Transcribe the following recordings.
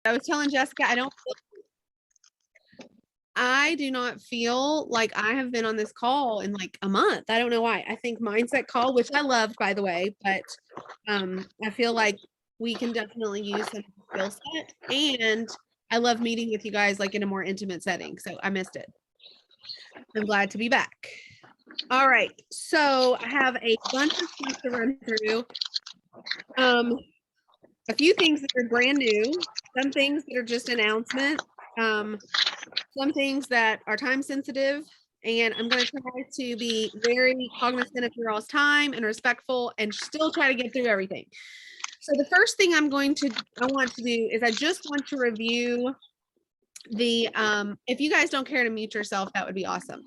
I was telling Jessica, I do not feel like I have been on this call in like a month. I don't know why. I think mindset call, which I loved, by the way, but I feel like we can definitely use some skill set, and I love meeting with you guys like in a more intimate setting. So I missed it. I'm glad to be back. All right. So I have a bunch of things to run through. A few things that are brand new, some things that are just announcements, some things that are time sensitive, and I'm going to try to be very cognizant of your all's time and respectful and still try to get through everything. So the first thing I want to do is I just want to review the, if you guys don't care to mute yourself, that would be awesome.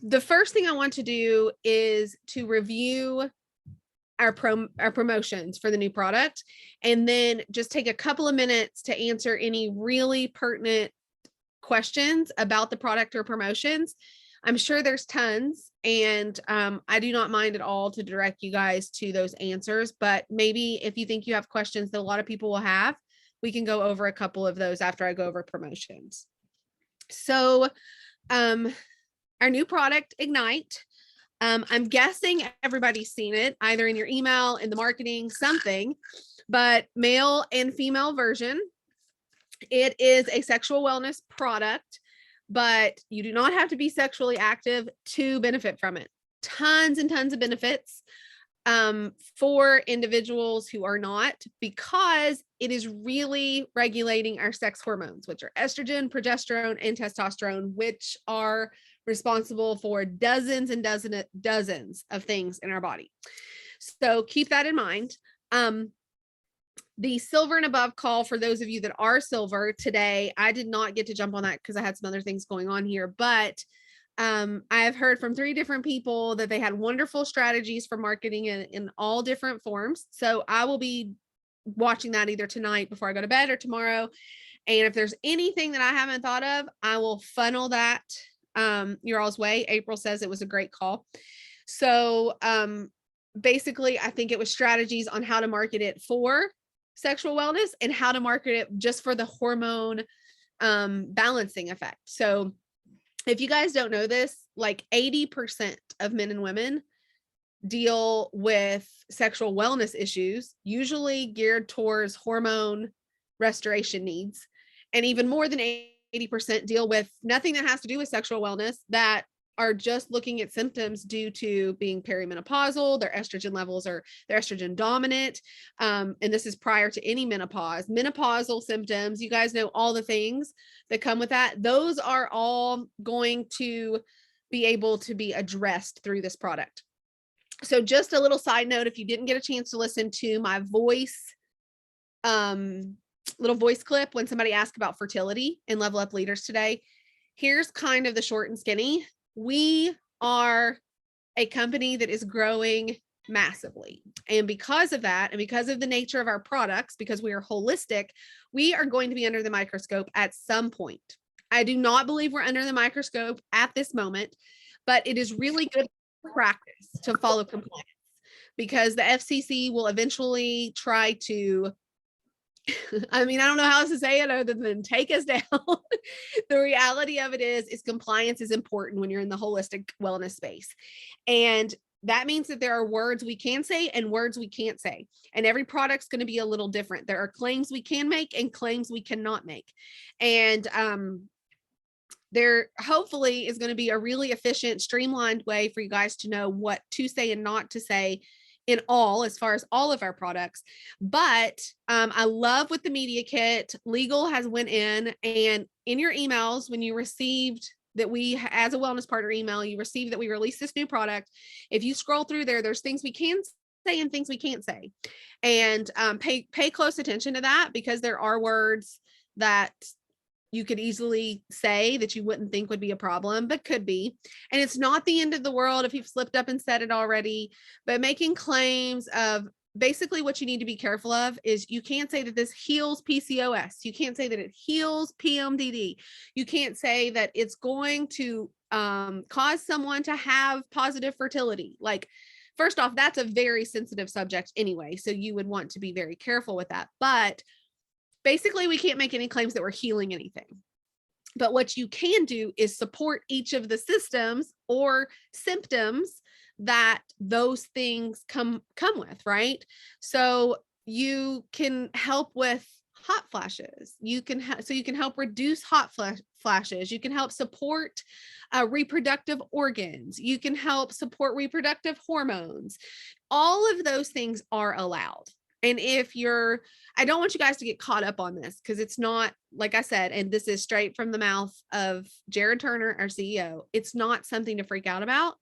The first thing I want to do is to review our promotions for the new product, and then just take a couple of minutes to answer any really pertinent questions about the product or promotions. I'm sure there's tons, and I do not mind at all to direct you guys to those answers, but maybe if you think you have questions that a lot of people will have, we can go over a couple of those after I go over promotions. So our new product, Ignite, I'm guessing everybody's seen it either in your email, in the marketing, something, but male and female version. It is a sexual wellness product, but you do not have to be sexually active to benefit from it. Tons and tons of benefits for individuals who are not, because it is really regulating our sex hormones, which are estrogen, progesterone, and testosterone, which are responsible for dozens and dozens of things in our body. So keep that in mind. The silver and above call for those of you that are silver today, I did not get to jump on that because I had some other things going on here, but I have heard from 3 different people that they had wonderful strategies for marketing in all different forms. So I will be watching that either tonight before I go to bed or tomorrow. And if there's anything that I haven't thought of, I will funnel that your all's way. April says it was a great call. So basically, I think it was strategies on how to market it for sexual wellness and how to market it just for the hormone balancing effect. So if you guys don't know this, like 80% of men and women deal with sexual wellness issues, usually geared towards hormone restoration needs. And even more than 80% deal with nothing that has to do with sexual wellness, that are just looking at symptoms due to being perimenopausal, their estrogen levels are, they're estrogen dominant. And this is prior to any menopause. Menopausal symptoms, you guys know all the things that come with that. Those are all going to be able to be addressed through this product. So just a little side note, if you didn't get a chance to listen to my voice, little voice clip when somebody asked about fertility in Level Up Leaders today, here's kind of the short and skinny. We are a company that is growing massively. And because of that, and because of the nature of our products, because we are holistic, we are going to be under the microscope at some point. I do not believe we're under the microscope at this moment, but it is really good practice to follow compliance, because the FCC will eventually try to, I mean, I don't know how else to say it other than take us down. The reality of it is compliance is important when you're in the holistic wellness space. And that means that there are words we can say and words we can't say. And every product's going to be a little different. There are claims we can make and claims we cannot make. And there hopefully is going to be a really efficient, streamlined way for you guys to know what to say and not to say in all, as far as all of our products. But I love with the media kit, legal has went in, and in your emails, when you received that we, as a wellness partner email, you received that we released this new product. If you scroll through there, there's things we can say and things we can't say. And pay close attention to that, because there are words that you could easily say that you wouldn't think would be a problem, but could be. And it's not the end of the world if you've slipped up and said it already, but making claims of basically what you need to be careful of is you can't say that this heals PCOS. You can't say that it heals PMDD. You can't say that it's going to cause someone to have positive fertility. Like, first off, that's a very sensitive subject anyway, so you would want to be very careful with that. But basically we can't make any claims that we're healing anything. But what you can do is support each of the systems or symptoms that those things come with, right? So you can help with hot flashes. You can help reduce hot flashes. You can help support reproductive organs. You can help support reproductive hormones. All of those things are allowed. And I don't want you guys to get caught up on this because it's not, like I said, and this is straight from the mouth of Jared Turner, our CEO. It's not something to freak out about,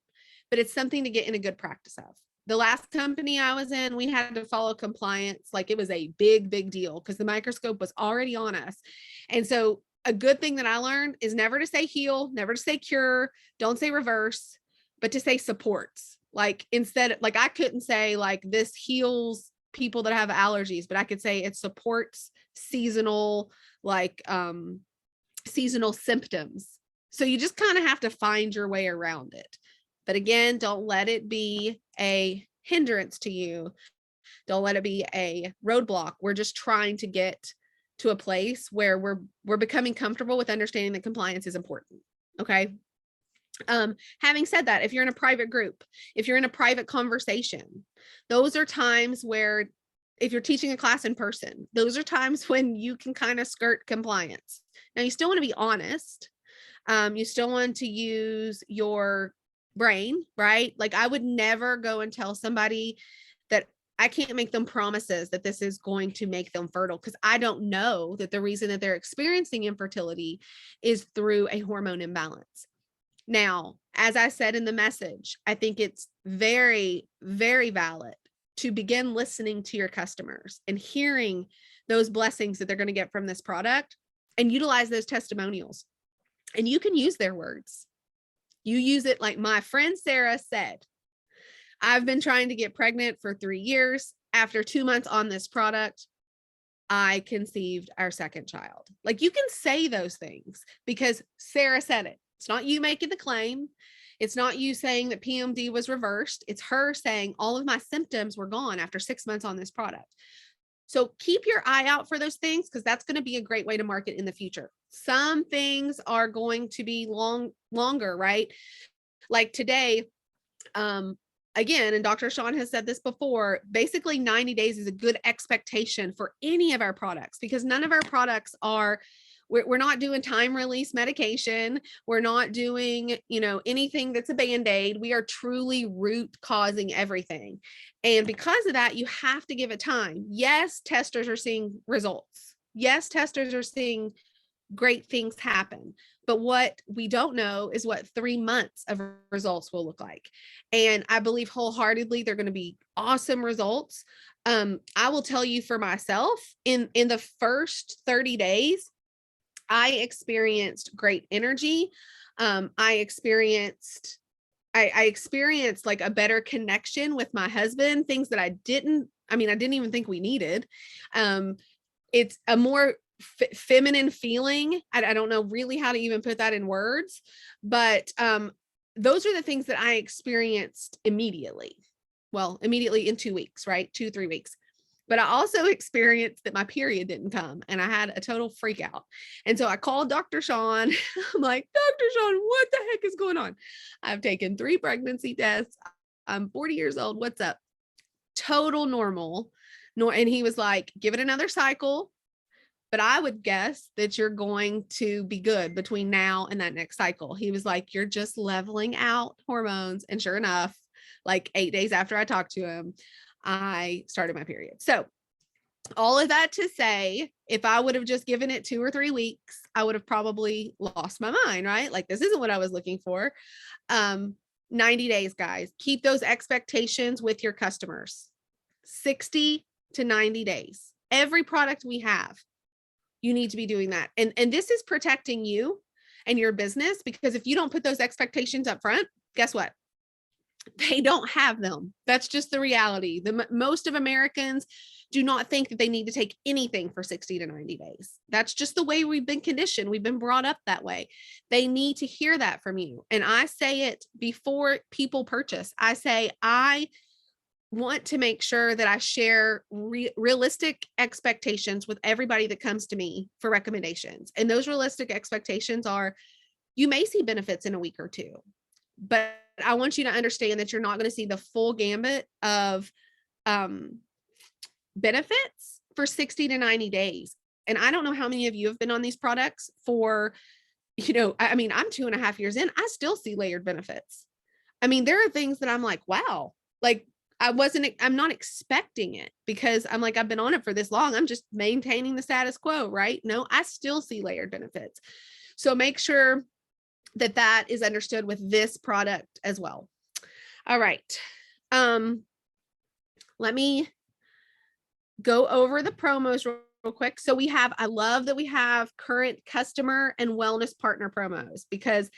but it's something to get in a good practice of. The last company I was in, we had to follow compliance. Like it was a big, big deal because the microscope was already on us. And so a good thing that I learned is never to say heal, never to say cure, don't say reverse, but to say supports. Like instead, like I couldn't say like this heals people that have allergies, but I could say it supports seasonal, like seasonal symptoms. So you just kind of have to find your way around it. But again, don't let it be a hindrance to you. Don't let it be a roadblock. We're just trying to get to a place where we're becoming comfortable with understanding that compliance is important. Okay. Having said that, if you're in a private group, if you're in a private conversation, those are times where, if you're teaching a class in person, those are times when you can kind of skirt compliance. Now you still want to be honest. You still want to use your brain, right? Like I would never go and tell somebody that I can't make them promises that this is going to make them fertile, because I don't know that the reason that they're experiencing infertility is through a hormone imbalance. Now, as I said in the message, I think it's very, very valid to begin listening to your customers and hearing those blessings that they're going to get from this product and utilize those testimonials. And you can use their words. You use it like my friend Sarah said, I've been trying to get pregnant for 3 years. After 2 months on this product, I conceived our second child. Like you can say those things because Sarah said it. It's not you making the claim. It's not you saying that PMD was reversed. It's her saying all of my symptoms were gone after 6 months on this product. So keep your eye out for those things because that's going to be a great way to market in the future. Some things are going to be longer, right? Like today, again, and Dr. Sean has said this before, basically 90 days is a good expectation for any of our products because none of our products are, we're not doing time release medication. We're not doing, anything that's a Band-Aid. We are truly root causing everything. And because of that, you have to give it time. Yes, testers are seeing results. Yes, testers are seeing great things happen. But what we don't know is what 3 months of results will look like. And I believe wholeheartedly they're going to be awesome results. I will tell you for myself, in the first 30 days, I experienced great energy. I experienced like a better connection with my husband, things that I didn't even think we needed. It's a more feminine feeling. I don't know really how to even put that in words, but those are the things that I experienced immediately. Well, immediately in 2 weeks, right? 2-3 weeks. But I also experienced that my period didn't come and I had a total freak out. And so I called Dr. Sean. I'm like, Dr. Sean, what the heck is going on? I've taken 3 pregnancy tests. I'm 40 years old. What's up? Total normal. And he was like, give it another cycle. But I would guess that you're going to be good between now and that next cycle. He was like, you're just leveling out hormones. And sure enough, like 8 days after I talked to him, I started my period. So all of that to say, if I would have just given it 2 or 3 weeks, I would have probably lost my mind, right? Like this isn't what I was looking for. 90 days, guys, keep those expectations with your customers. 60 to 90 days. Every product we have, you need to be doing that. And this is protecting you and your business, because if you don't put those expectations up front, guess what? They don't have them. That's just the reality. Most of Americans do not think that they need to take anything for 60 to 90 days. That's just the way we've been conditioned. We've been brought up that way. They need to hear that from you. And I say it before people purchase. I say, I want to make sure that I share realistic expectations with everybody that comes to me for recommendations. And those realistic expectations are, you may see benefits in a week or two, but I want you to understand that you're not going to see the full gambit of benefits for 60 to 90 days. And I don't know how many of you have been on these products for, I mean, I'm 2.5 years in, I still see layered benefits. I mean, there are things that I'm like, wow, like I'm not expecting it because I'm like, I've been on it for this long. I'm just maintaining the status quo, right? No, I still see layered benefits. So make sure that that is understood with this product as well. All right. Let me go over the promos real quick. So I love that we have current customer and wellness partner promos, because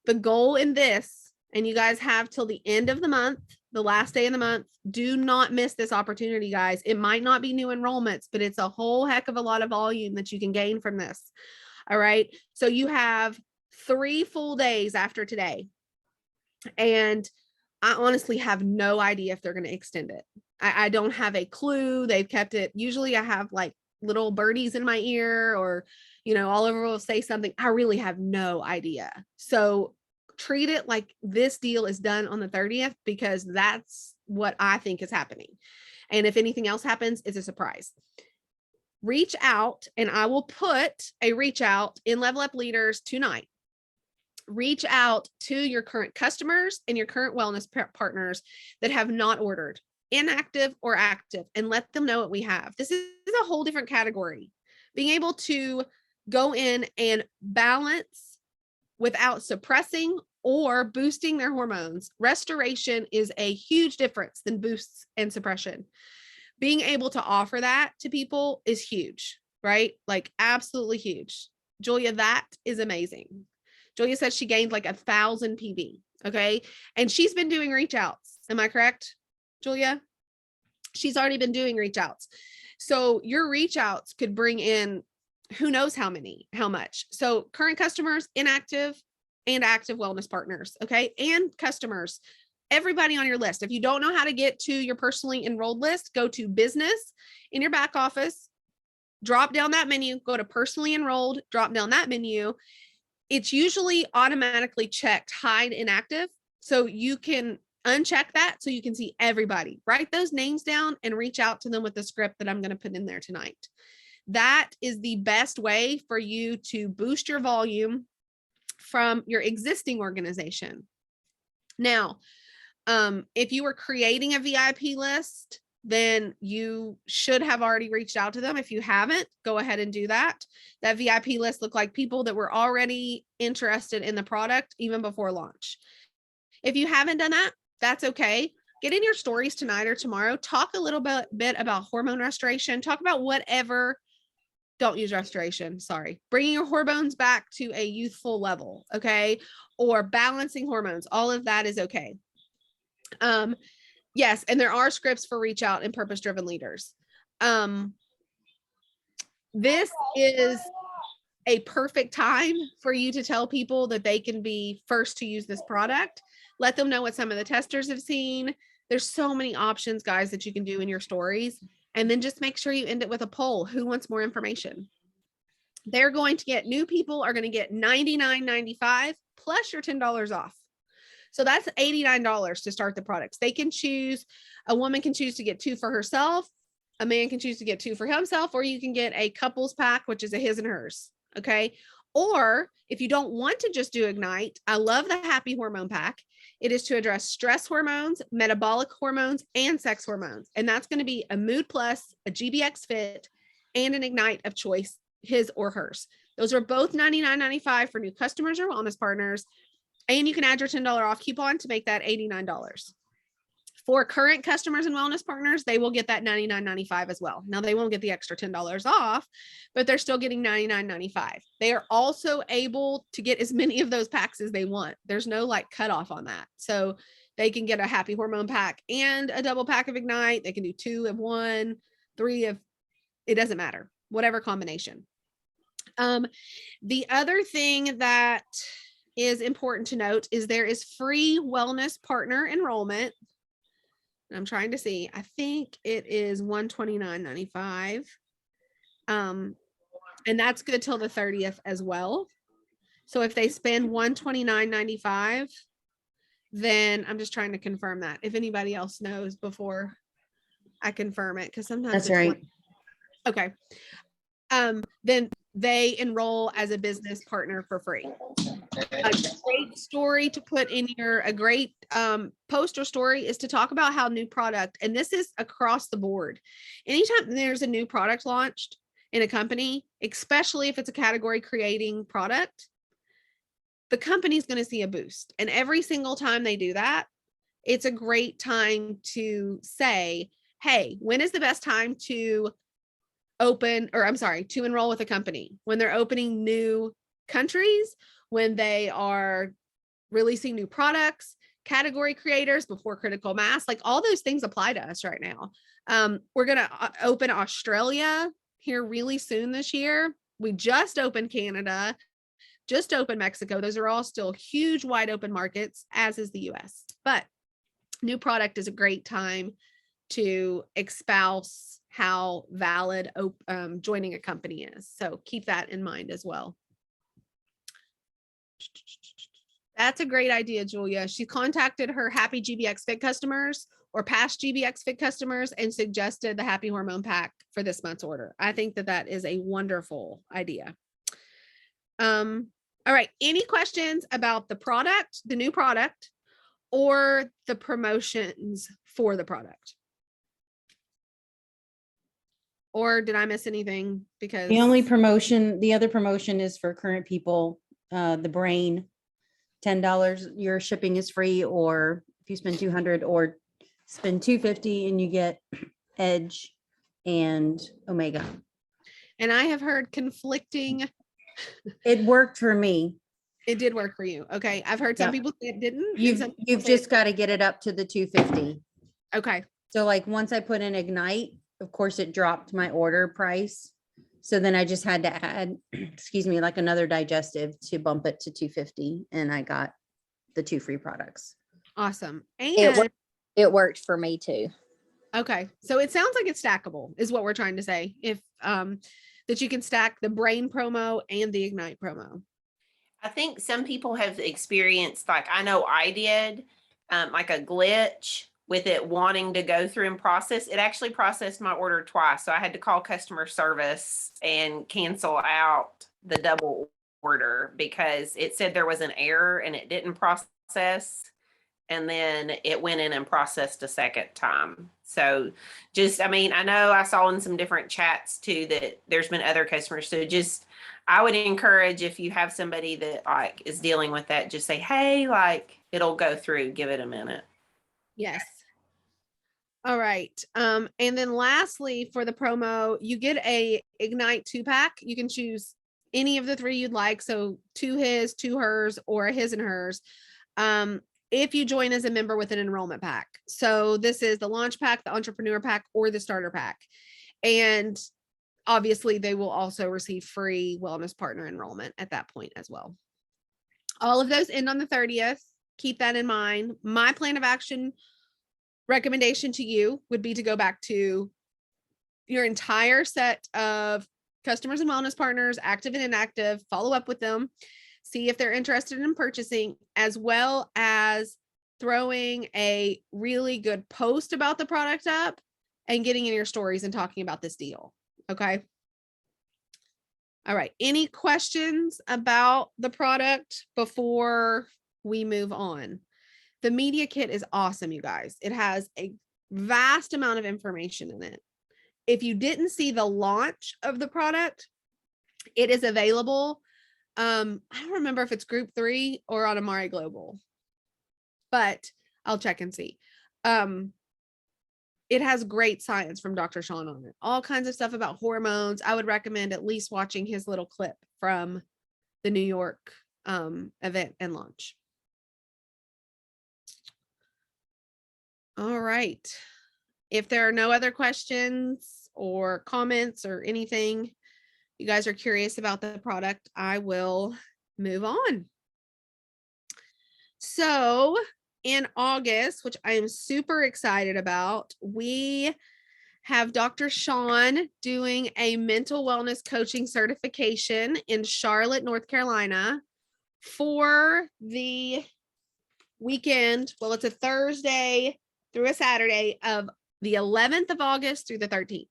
the goal in this, and you guys have till the end of the month, the last day of the month, do not miss this opportunity, guys. It might not be new enrollments, but it's a whole heck of a lot of volume that you can gain from this. All right. So you have 3 full days after today. And I honestly have no idea if they're going to extend it. I don't have a clue. They've kept it. Usually I have like little birdies in my ear, or, Oliver will say something. I really have no idea. So treat it like this deal is done on the 30th, because that's what I think is happening. And if anything else happens, it's a surprise. Reach out, and I will put a reach out in Level Up Leaders tonight. Reach out to your current customers and your current wellness partners that have not ordered, inactive or active, and let them know what we have. This is a whole different category. Being able to go in and balance without suppressing or boosting their hormones. Restoration is a huge difference than boosts and suppression. Being able to offer that to people is huge, right? Like absolutely huge. Julia, that is amazing. Julia said she gained like 1,000 PV. Okay. And she's been doing reach outs. Am I correct, Julia? She's already been doing reach outs. So your reach outs could bring in who knows how much. So current customers, inactive and active wellness partners. Okay. And customers, everybody on your list. If you don't know how to get to your personally enrolled list, go to business in your back office, drop down that menu, go to personally enrolled, drop down that menu. It's usually automatically checked hide inactive. So you can uncheck that so you can see everybody. Write those names down and reach out to them with the script that I'm going to put in there tonight. That is the best way for you to boost your volume from your existing organization. Now, if you were creating a VIP list, then you should have already reached out to them. If you haven't, go ahead and do that. That VIP list looked like people that were already interested in the product even before launch. If you haven't done that, that's okay. Get in your stories tonight or tomorrow. Talk a little bit about hormone restoration. Talk about whatever. Don't use restoration. Sorry. Bringing your hormones back to a youthful level. Okay. Or balancing hormones. All of that is okay. Yes. And there are scripts for reach out and purpose-driven leaders. This is a perfect time for you to tell people that they can be first to use this product. Let them know what some of the testers have seen. There's so many options, guys, that you can do in your stories. And then just make sure you end it with a poll. Who wants more information? They're going to get, new people are going to get $99.95 plus your $10 off. So that's $89 to start the products. They can choose, a woman can choose to get 2 for herself. A man can choose to get 2 for himself, or you can get a couples pack, which is a his and hers. Okay. Or if you don't want to just do Ignite, I love the Happy Hormone Pack. It is to address stress hormones, metabolic hormones, and sex hormones. And that's going to be a Mood Plus, a GBX Fit, and an Ignite of choice, his or hers. Those are both $99.95 for new customers or wellness partners. And you can add your $10 off coupon to make that $89. For current customers and wellness partners, they will get that $99.95 as well. Now, they won't get the extra $10 off, but they're still getting $99.95. They are also able to get as many of those packs as they want. There's no like cutoff on that. So they can get a Happy Hormone Pack and a double pack of Ignite. They can do 2 of 1, 3 of, it doesn't matter, whatever combination. The other thing that is important to note is there is free wellness partner enrollment. I'm trying to see. I think it is $129.95. And that's good till the 30th as well. So if they spend $129.95, then I'm just trying to confirm that. If anybody else knows before I confirm it, because sometimes That's right. Okay. Then they enroll as a business partner for free. A great story to put in a great poster story is to talk about how new product, and this is across the board. Anytime there's a new product launched in a company, especially if it's a category creating product, the company's going to see a boost. And every single time they do that, it's a great time to say, hey, when is the best time to enroll with a company? When they're opening new countries, when they are releasing new products, category creators, before critical mass, like all those things apply to us right now. We're going to open Australia here really soon this year. We just opened Canada, just opened Mexico. Those are all still huge, wide open markets, as is the US. But new product is a great time to espouse how valid joining a company is. So keep that in mind as well. That's a great idea, Julia. She contacted her Happy GBX Fit customers or past GBX Fit customers and suggested the Happy Hormone Pack for this month's order. I think that is a wonderful idea. All right. Any questions about the product, the new product, or the promotions for the product? Or did I miss anything? Because the other promotion is for current people, the brain, $10, your shipping is free, or if you spend 200 or spend 250 and you get Edge and Omega. And I have heard conflicting. It worked for me. It did work for you. Okay. I've heard some people say it didn't. You've just got to get it up to the 250. Okay. So like once I put in Ignite, of course it dropped my order price. So then I just had to add, like another digestive to bump it to 250. And I got the 2 free products. Awesome. And it worked for me too. Okay. So it sounds like it's stackable is what we're trying to say. If that you can stack the brain promo and the Ignite promo. I think some people have experienced, like I know I did, like a glitch with it wanting to go through and process. It actually processed my order twice. So I had to call customer service and cancel out the double order because it said there was an error and it didn't process. And then it went in and processed a second time. So I know I saw in some different chats too that there's been other customers. So I would encourage, if you have somebody that like is dealing with that, just say, hey, like it'll go through, give it a minute. Yes. All right. And then lastly, for the promo, you get a Ignite 2-pack. You can choose any of the 3 you'd like. So 2 his, 2 hers, or a his and hers. If you join as a member with an enrollment pack. So this is the launch pack, the entrepreneur pack, or the starter pack. And obviously they will also receive free wellness partner enrollment at that point as well. All of those end on the 30th. Keep that in mind. My plan of action recommendation to you would be to go back to your entire set of customers and wellness partners, active and inactive, follow up with them, see if they're interested in purchasing, as well as throwing a really good post about the product up and getting in your stories and talking about this deal. Okay. All right. Any questions about the product before we move on? The media kit is awesome, you guys. It has a vast amount of information in it. If you didn't see the launch of the product, it is available. I don't remember if it's group 3 or on Amari Global, but I'll check and see. It has great science from Dr. Sean on it. All kinds of stuff about hormones. I would recommend at least watching his little clip from the New York event and launch. All right. If there are no other questions or comments or anything, you guys are curious about the product, I will move on. So in August, which I am super excited about, we have Dr. Sean doing a mental wellness coaching certification in Charlotte, North Carolina for the weekend. Well, it's a Thursday through a Saturday of the 11th of August through the 13th.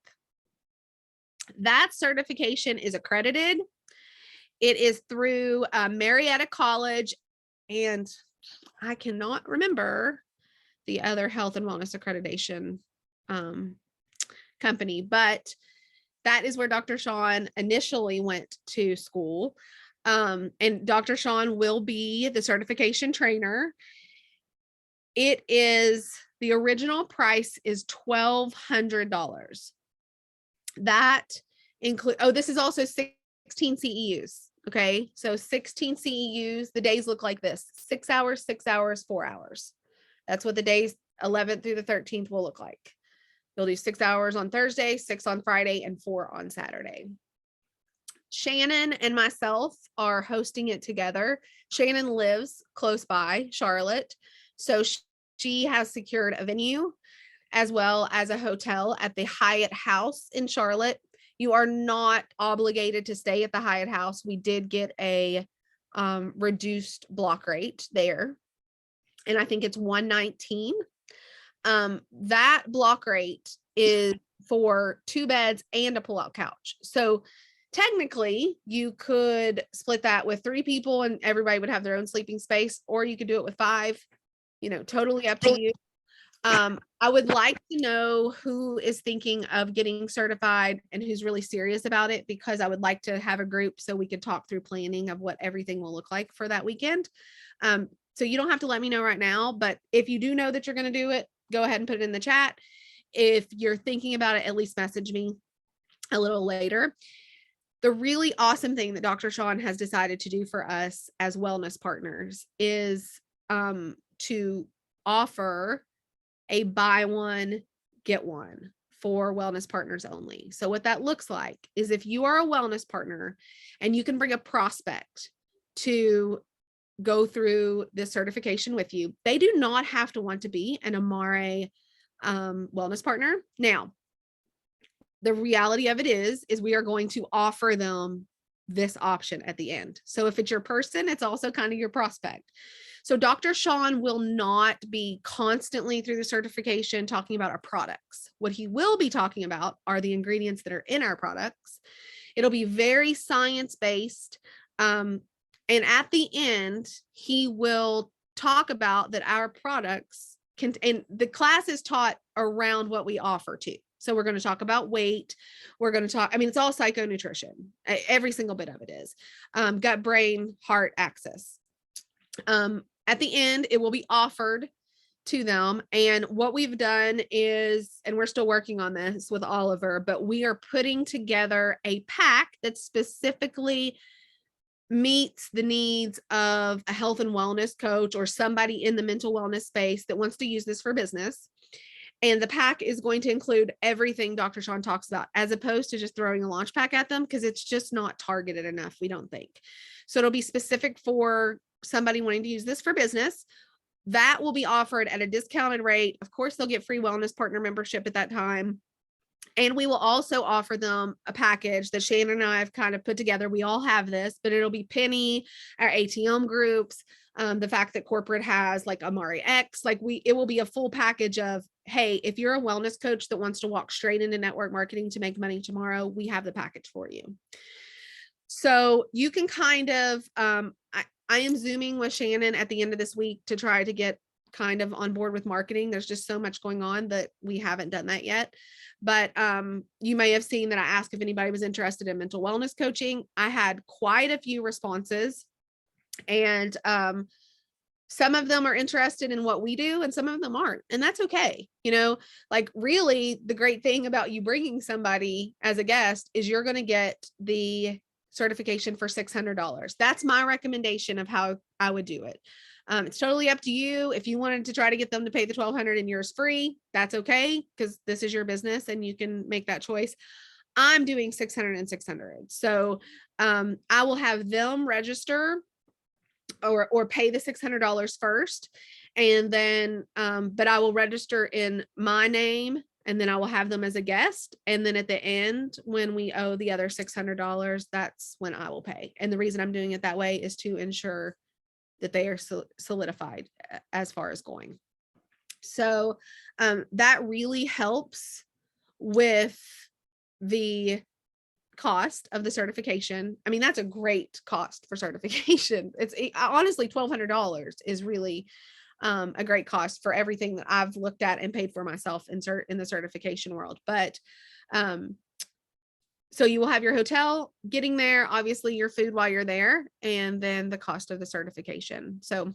That certification is accredited. It is through Marietta College, and I cannot remember the other health and wellness accreditation company, but that is where Dr. Sean initially went to school. And Dr. Sean will be the certification trainer. It is, the original price is $1,200. That include, oh, this is also 16 CEUs. Okay. So 16 CEUs, the days look like this: 6 hours, 6 hours, 4 hours. That's what the days 11th through the 13th will look like. You'll do 6 hours on Thursday, 6 on Friday, and 4 on Saturday. Shannon and myself are hosting it together. Shannon lives close by Charlotte, so she has secured a venue as well as a hotel at the Hyatt House in Charlotte. You are not obligated to stay at the Hyatt House. We did get a reduced block rate there, and I think it's $119. That block rate is for 2 beds and a pull-out couch. So technically you could split that with 3 people and everybody would have their own sleeping space, or you could do it with 5, totally up to you. I would like to know who is thinking of getting certified and who's really serious about it, because I would like to have a group so we could talk through planning of what everything will look like for that weekend. So you don't have to let me know right now, but if you do know that you're going to do it, go ahead and put it in the chat. If you're thinking about it, at least message me a little later. The really awesome thing that Dr. Sean has decided to do for us as wellness partners is to offer a buy one, get one for wellness partners only. So what that looks like is, if you are a wellness partner and you can bring a prospect to go through this certification with you, they do not have to want to be an Amare wellness partner. Now, the reality of it is we are going to offer them this option at the end. So if it's your person, it's also kind of your prospect. So Dr. Sean will not be constantly through the certification talking about our products. What he will be talking about are the ingredients that are in our products. It'll be very science-based. And at the end, he will talk about that our products can, and the class is taught around what we offer too. So we're going to talk about weight. We're going to talk, it's all psychonutrition. Every single bit of it is gut, brain, heart axis. At the end, it will be offered to them. And what we've done is, and we're still working on this with Oliver, but we are putting together a pack that specifically meets the needs of a health and wellness coach or somebody in the mental wellness space that wants to use this for business. And the pack is going to include everything Dr. Sean talks about, as opposed to just throwing a launch pack at them, because it's just not targeted enough, we don't think. So it'll be specific for somebody wanting to use this for business. That will be offered at a discounted rate. Of course, they'll get free wellness partner membership at that time. And we will also offer them a package that Shannon and I have kind of put together. We all have this, but it'll be Penny, our ATM groups, the fact that corporate has like Amari X, it will be a full package of, hey, if you're a wellness coach that wants to walk straight into network marketing to make money tomorrow, we have the package for you. So you can kind of, I am Zooming with Shannon at the end of this week to try to get kind of on board with marketing. There's just so much going on that we haven't done that yet. But you may have seen that I asked if anybody was interested in mental wellness coaching. I had quite a few responses, and some of them are interested in what we do and some of them aren't. And that's okay. Really the great thing about you bringing somebody as a guest is you're going to get the certification for $600. That's my recommendation of how I would do it. It's totally up to you. If you wanted to try to get them to pay the $1,200 and yours free, that's okay, because this is your business and you can make that choice. I'm doing $600 and $600. So I will have them register or pay the $600 first. And then, but I will register in my name, and then I will have them as a guest. And then at the end, when we owe the other $600, that's when I will pay. And the reason I'm doing it that way is to ensure that they are solidified as far as going. So that really helps with the cost of the certification. I mean, that's a great cost for certification. It's honestly $1,200 is really a great cost for everything that I've looked at and paid for myself in the certification world. But so you will have your hotel, getting there, obviously your food while you're there, and then the cost of the certification. So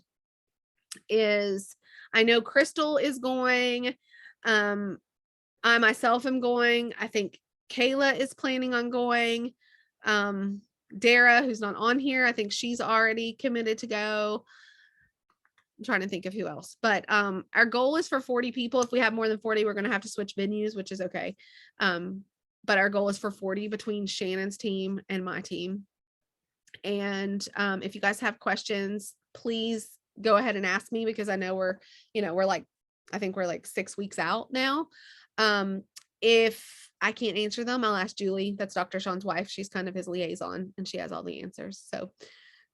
I know Crystal is going. I myself am going. I think Kayla is planning on going. Dara, who's not on here, I think she's already committed to go. I'm trying to think of who else, but our goal is for 40 people. If we have more than 40, we're going to have to switch venues, which is okay. But our goal is for 40 between Shannon's team and my team. And if you guys have questions, please go ahead and ask me, because I know I think we're like 6 weeks out now. If I can't answer them, I'll ask Julie. That's Dr. Sean's wife. She's kind of his liaison, and she has all the answers. So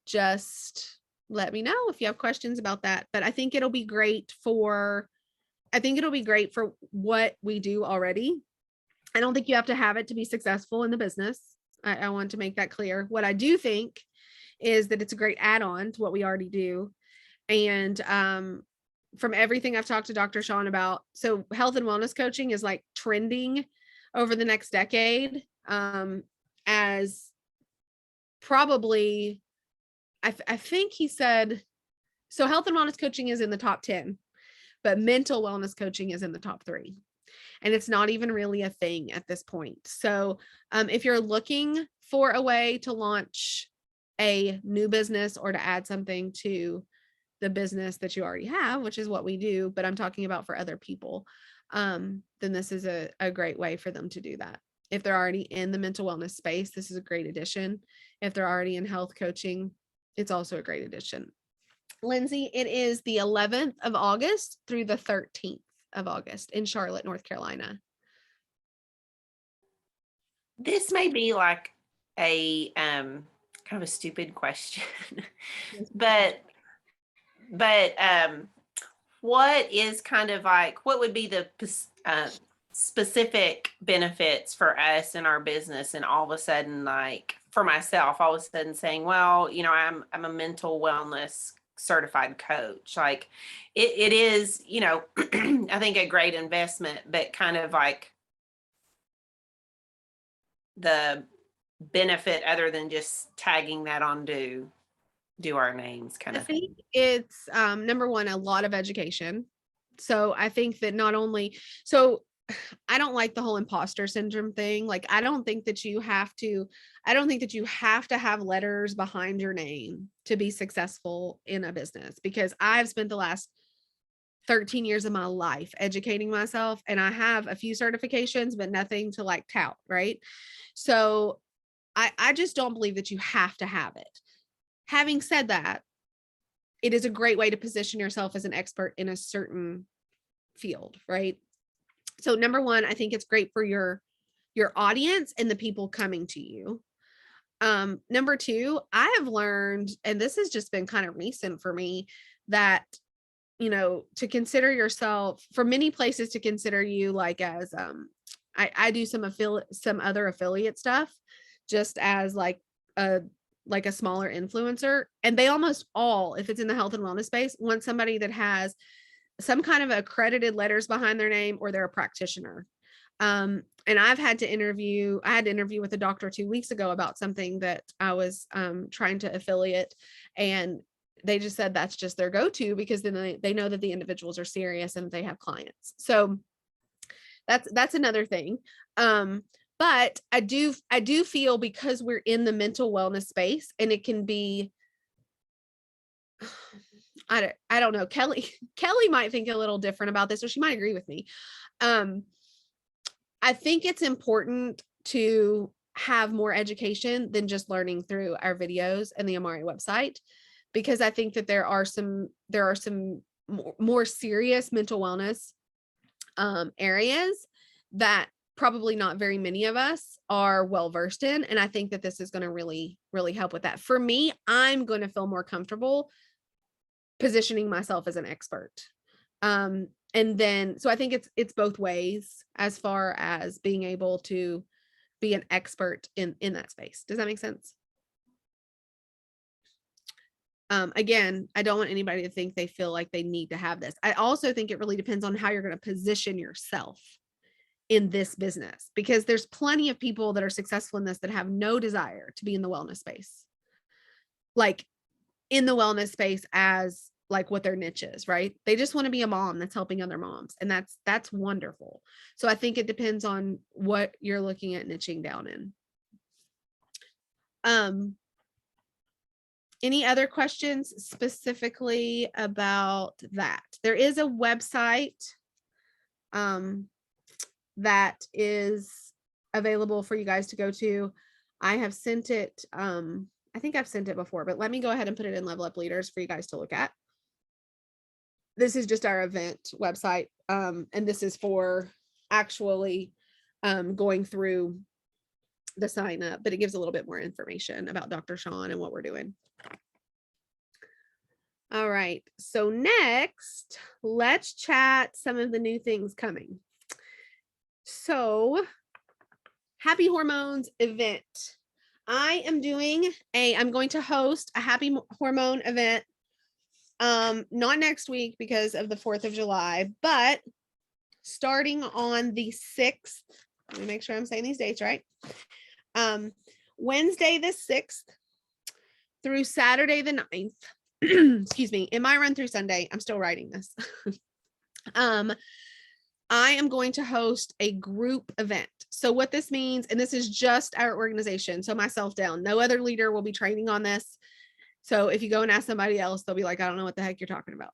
just let me know if you have questions about that. But I think it'll be great for what we do already. I don't think you have to have it to be successful in the business. I want to make that clear. What I do think is that it's a great add-on to what we already do. And from everything I've talked to Dr. Sean about, so health and wellness coaching is like trending over the next decade as probably, I think he said, so health and wellness coaching is in the top 10, but mental wellness coaching is in the top 3. And it's not even really a thing at this point. So if you're looking for a way to launch a new business or to add something to the business that you already have, which is what we do, but I'm talking about for other people, then this is a great way for them to do that. If they're already in the mental wellness space, this is a great addition. If they're already in health coaching, it's also a great addition. Lindsay, it is the 11th of August through the 13th of August in Charlotte, North Carolina. This may be like a kind of a stupid question, but what is kind of like, what would be the specific benefits for us in our business? And all of a sudden, like for myself, all of a sudden saying, well, I'm a mental wellness certified coach. Like it is, I think a great investment, but kind of like the benefit other than just tagging that on do our names kind I of thing. think it's number one, a lot of education. So I think that not only, so I don't like the whole imposter syndrome thing. Like, I don't think that you have to have letters behind your name to be successful in a business, because I've spent the last 13 years of my life educating myself, and I have a few certifications, but nothing to like tout, right? So I just don't believe that you have to have it. Having said that, it is a great way to position yourself as an expert in a certain field, right? So number one, I think it's great for your audience and the people coming to you. Number two, I have learned, and this has just been kind of recent for me, that, to consider yourself, for many places to consider you like as, I do some other affiliate stuff just as like a smaller influencer, and they almost all, if it's in the health and wellness space, want somebody that has some kind of accredited letters behind their name, or they're a practitioner. And I had to interview with a doctor 2 weeks ago about something that I was trying to affiliate, and they just said that's just their go-to, because then they know that the individuals are serious and they have clients. So that's another thing. But I do feel, because we're in the mental wellness space, and it can be, I don't know, Kelly might think a little different about this, or she might agree with me. I think it's important to have more education than just learning through our videos and the Amari website, because I think that there are some more serious mental wellness areas that probably not very many of us are well versed in. And I think that this is going to really, really help with that. For me, I'm going to feel more comfortable positioning myself as an expert. And then, so I think it's both ways as far as being able to be an expert in that space. Does that make sense? Again, I don't want anybody to think they feel like they need to have this. I also think it really depends on how you're going to position yourself in this business, because there's plenty of people that are successful in this that have no desire to be in the wellness space, like in the wellness space as like what their niche is, right? They just want to be a mom that's helping other moms. And that's wonderful. So I think it depends on what you're looking at niching down in. Any other questions specifically about that? There is a website that is available for you guys to go to. I have sent it. I think I've sent it before, but let me go ahead and put it in Level Up Leaders for you guys to look at. This is just our event website. And this is for actually going through the sign up, but it gives a little bit more information about Dr. Sean and what we're doing. All right, so next, let's chat some of the new things coming. So, Happy Hormones event. I'm going to host a Happy Hormone event, not next week because of the 4th of July, but starting on the 6th, let me make sure I'm saying these dates right. Wednesday the 6th through Saturday the 9th. Excuse me, in my run through Sunday, I'm still writing this. I am going to host a group event. So what this means, and this is just our organization, so myself down, no other leader will be training on this. So if you go and ask somebody else, they'll be like, I don't know what the heck you're talking about.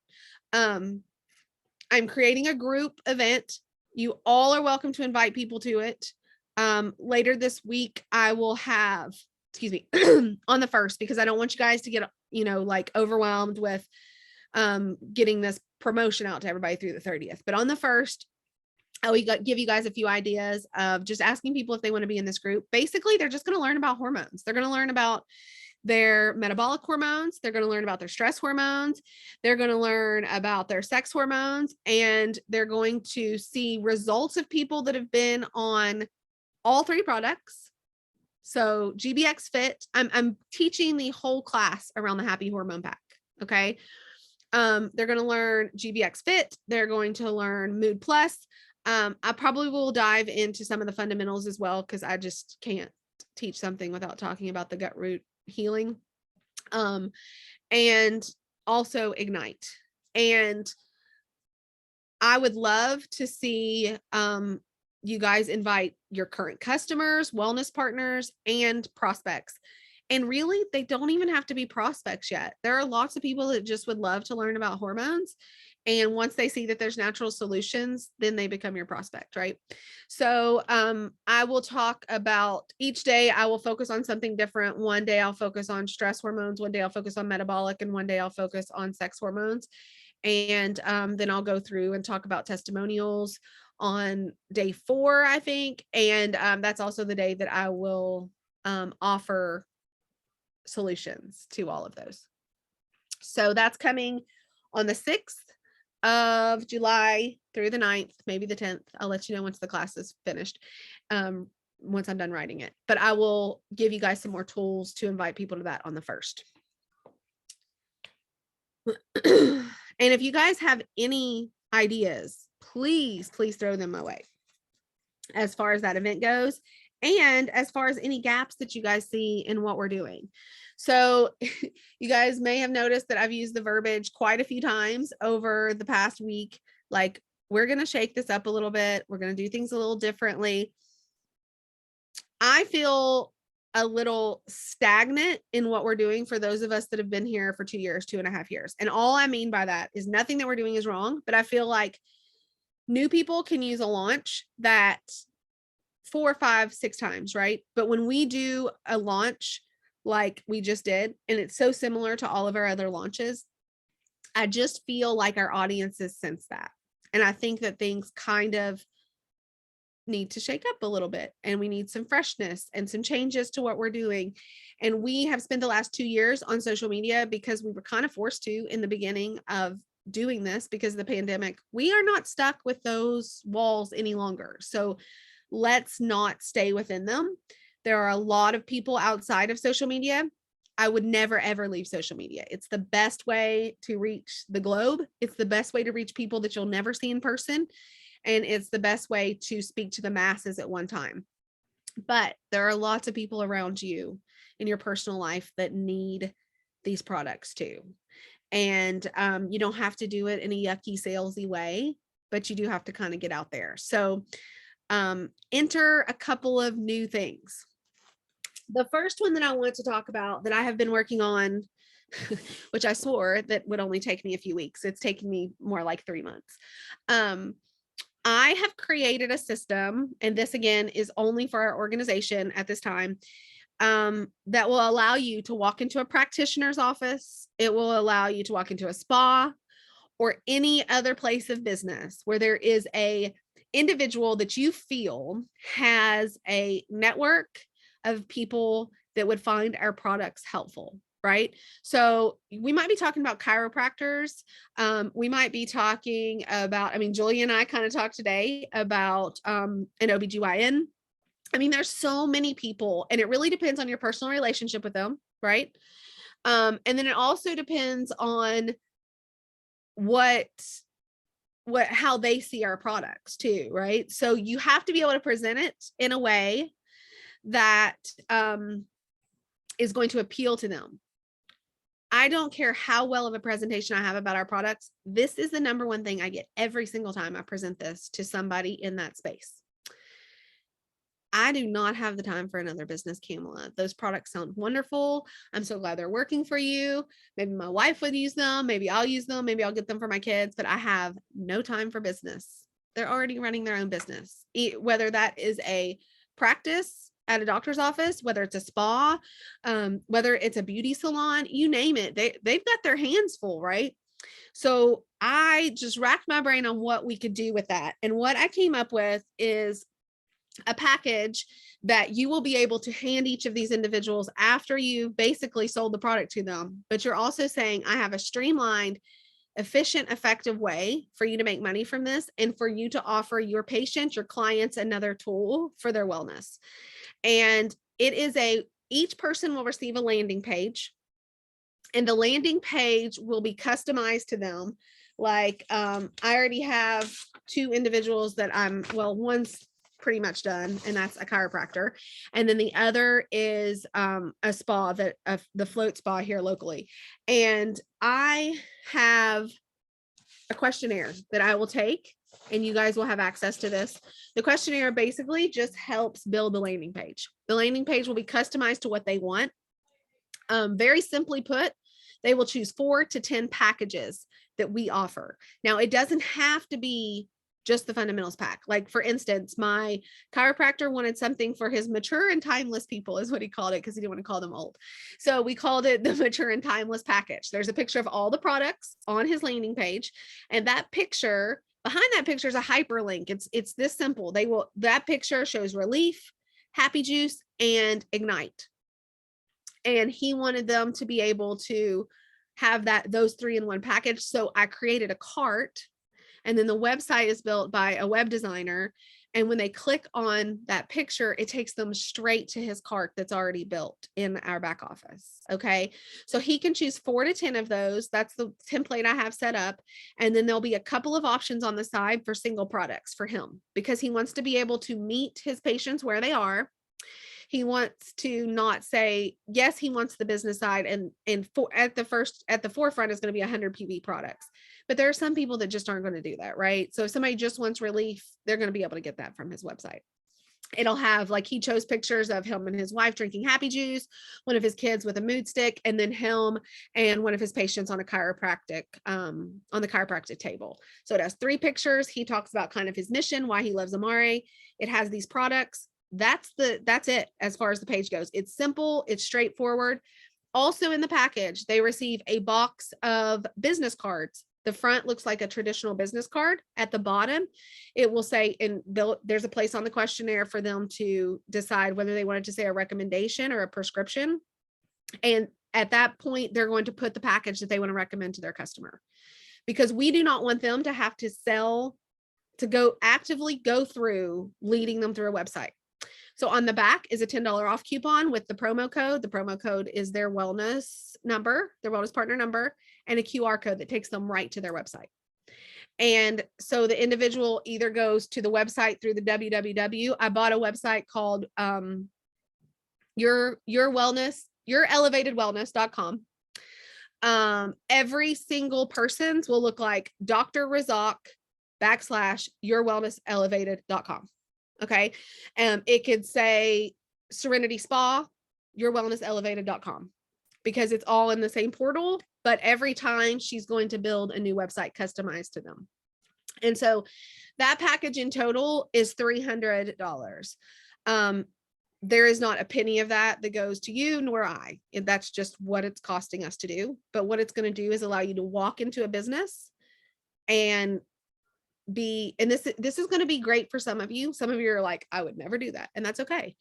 I'm creating a group event. You all are welcome to invite people to it. Later this week, I will have, excuse me, on the 1st, because I don't want you guys to get, like overwhelmed with getting this promotion out to everybody through the 30th. But on the 1st, I will give you guys a few ideas of just asking people if they want to be in this group. Basically, they're just going to learn about hormones. They're going to learn about their metabolic hormones. They're going to learn about their stress hormones. They're going to learn about their sex hormones, and they're going to see results of people that have been on all 3 products. So GBX Fit, I'm teaching the whole class around the Happy Hormone Pack. Okay. They're going to learn GBX Fit. They're going to learn Mood Plus. I probably will dive into some of the fundamentals as well, because I just can't teach something without talking about the gut root healing. And also Ignite. And I would love to see you guys invite your current customers, wellness partners, and prospects. And really, they don't even have to be prospects yet. There are lots of people that just would love to learn about hormones. And once they see that there's natural solutions, then they become your prospect, right? So I will talk about each day. I will focus on something different. One day I'll focus on stress hormones. One day I'll focus on metabolic, and one day I'll focus on sex hormones. And then I'll go through and talk about testimonials on day 4, I think. And that's also the day that I will offer solutions to all of those. So that's coming on the 6th of July through the 9th, maybe the 10th. I'll let you know once the class is finished, once I'm done writing it. But I will give you guys some more tools to invite people to that on the 1st. And if you guys have any ideas, please throw them my way as far as that event goes, and as far as any gaps that you guys see in what we're doing. So you guys may have noticed that I've used the verbiage quite a few times over the past week. Like, we're going to shake this up a little bit. We're going to do things a little differently. I feel a little stagnant in what we're doing for those of us that have been here for 2 years, 2.5 years. And all I mean by that is nothing that we're doing is wrong, but I feel like new people can use a launch that 4, 5, 6 times, right? But when we do a launch like we just did, and it's so similar to all of our other launches, I just feel like our audiences sense that. And I think that things kind of need to shake up a little bit, and we need some freshness and some changes to what we're doing. And we have spent the last 2 years on social media because we were kind of forced to in the beginning of doing this because of the pandemic. We are not stuck with those walls any longer. So let's not stay within them. There are a lot of people outside of social media. I would never, ever leave social media. It's the best way to reach the globe. It's the best way to reach people that you'll never see in person. And it's the best way to speak to the masses at one time. But there are lots of people around you in your personal life that need these products too. And you don't have to do it in a yucky, salesy way, but you do have to kind of get out there. So enter a couple of new things. The first one that I want to talk about that I have been working on, which I swore that would only take me a few weeks. It's taking me more like 3 months. I have created a system, and this again is only for our organization at this time, that will allow you to walk into a practitioner's office. It will allow you to walk into a spa or any other place of business where there is a individual that you feel has a network of people that would find our products helpful. Right. So we might be talking about chiropractors. We might be talking about, I mean, Julia and I kind of talked today about an OBGYN. I mean, there's so many people, and it really depends on your personal relationship with them. Right. And then it also depends on how they see our products too. Right. So you have to be able to present it in a way that is going to appeal to them. I don't care how well of a presentation I have about our products. This is the number one thing I get every single time I present this to somebody in that space. I do not have the time for another business, Kamala. Those products sound wonderful. I'm so glad they're working for you. Maybe my wife would use them. Maybe I'll use them. Maybe I'll get them for my kids, but I have no time for business. They're already running their own business, whether that is a practice at a doctor's office, whether it's a spa, whether it's a beauty salon, you name it, they've got their hands full, right? So I just racked my brain on what we could do with that. And what I came up with is a package that you will be able to hand each of these individuals after you've basically sold the product to them. But you're also saying, I have a streamlined, efficient, effective way for you to make money from this and for you to offer your patients, your clients, another tool for their wellness. And it is each person will receive a landing page, and the landing page will be customized to them. Like, I already have 2 individuals that one's pretty much done, and that's a chiropractor. And then the other is a spa, the Float Spa here locally. And I have a questionnaire that I will take, and you guys will have access to this. The questionnaire basically just helps build the landing page. The landing page will be customized to what they want. Very simply put, they will choose 4 to 10 packages that we offer. Now, it doesn't have to be just the fundamentals pack. Like, for instance, my chiropractor wanted something for his mature and timeless people, is what he called it, because he didn't want to call them old. So we called it the mature and timeless package. There's a picture of all the products on his landing page, and that picture, behind that picture is a hyperlink. It's this simple. That picture shows Relief, Happy Juice, and Ignite. And he wanted them to be able to have those 3 in one package. So I created a cart, and then the website is built by a web designer. And when they click on that picture, it takes them straight to his cart that's already built in our back office. Okay. So he can choose 4 to 10 of those. That's the template I have set up. And then there'll be a couple of options on the side for single products for him, because he wants to be able to meet his patients where they are. He wants to not say, yes, he wants the business side, and at the forefront is going to be 100 PV products. But there are some people that just aren't going to do that, right? So if somebody just wants relief, they're going to be able to get that from his website. It'll have, like, he chose pictures of him and his wife drinking Happy Juice, one of his kids with a mood stick, and then him and one of his patients on the chiropractic table. So it has 3 pictures. He talks about kind of his mission, why he loves Amare. It has these products. That's it as far as the page goes. It's simple, it's straightforward. Also in the package, they receive a box of business cards. The front looks like a traditional business card. At the bottom, it will say, and there's a place on the questionnaire for them to decide whether they wanted to say a recommendation or a prescription. And at that point, they're going to put the package that they want to recommend to their customer, because we do not want them to have to actively go through leading them through a website. So on the back is a $10 off coupon with the promo code. The promo code is their wellness number, their wellness partner number, and a QR code that takes them right to their website. And so the individual either goes to the website through the www. I bought a website called yourelevatedwellness.com. Every single person's will look like Dr. Razak / yourwellnesselevated.com. Okay. It could say Serenity Spa, yourwellnesselevated.com, because it's all in the same portal, but every time she's going to build a new website customized to them. And so that package in total is $300. There is not a penny of that goes to you nor I. That's just what it's costing us to do. But what it's going to do is allow you to walk into a business and this is going to be great for some of you. Some of you are like, I would never do that. And that's okay.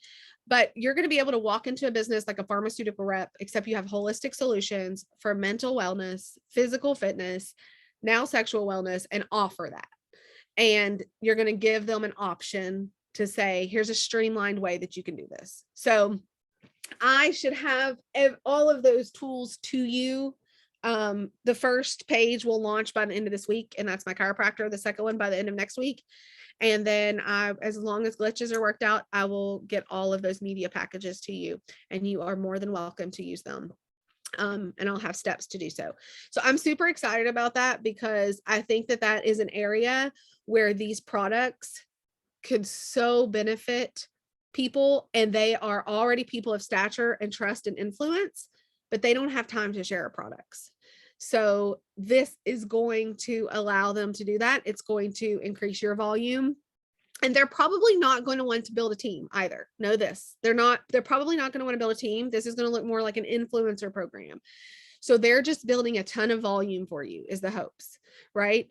But you're going to be able to walk into a business like a pharmaceutical rep, except you have holistic solutions for mental wellness, physical fitness, now sexual wellness, and offer that. And you're going to give them an option to say, here's a streamlined way that you can do this. So I should have all of those tools to you. The first page will launch by the end of this week, and that's my chiropractor. The second one by the end of next week. And then as long as glitches are worked out, I will get all of those media packages to you, and you are more than welcome to use them. And I'll have steps to do so. So I'm super excited about that, because I think that is an area where these products could so benefit people, and they are already people of stature and trust and influence, but they don't have time to share our products. So this is going to allow them to do that. It's going to increase your volume, and they're probably not going to want to build a team either. Know this, they're probably not going to want to build a team. This is going to look more like an influencer program. So they're just building a ton of volume for you is the hopes, right?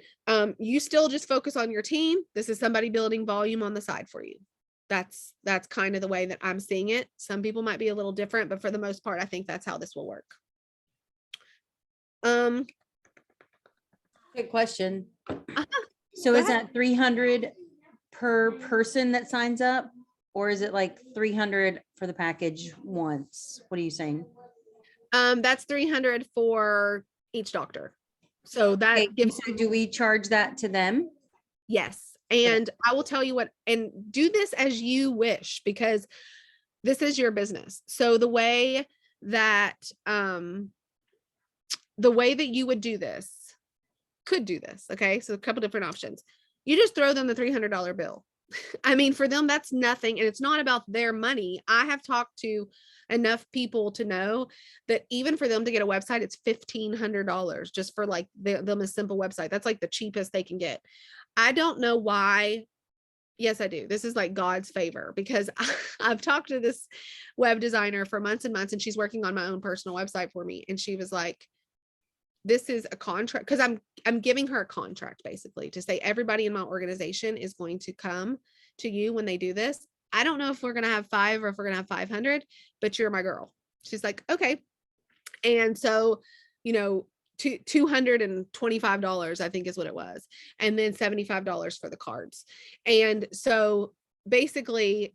You still just focus on your team. This is somebody building volume on the side for you. That's kind of the way that I'm seeing it. Some people might be a little different, but for the most part, I think that's how this will work. Good question. So Go is ahead. that 300 per person that signs up, or is it like 300 for the package once? What are you saying? That's 300 for each doctor. So that Okay, gives, so do we charge that to them? yes. And I will tell you what, and do this as you wish, because this is your business. So the way that you would do this, could do this. Okay. So a couple different options. You just throw them the $300 bill. I mean, for them, that's nothing. And it's not about their money. I have talked to enough people to know that even for them to get a website, it's $1,500 just for like them a simple website. That's like the cheapest they can get. I don't know why. Yes, I do. This is like God's favor, because I've talked to this web designer for months and months, and she's working on my own personal website for me. And she was like, this is a contract, because I'm giving her a contract basically to say everybody in my organization is going to come to you when they do this. I don't know if we're going to have 5 or if we're going to have 500, but you're my girl. She's like, okay. And so, $225, I think is what it was. And then $75 for the cards. And so basically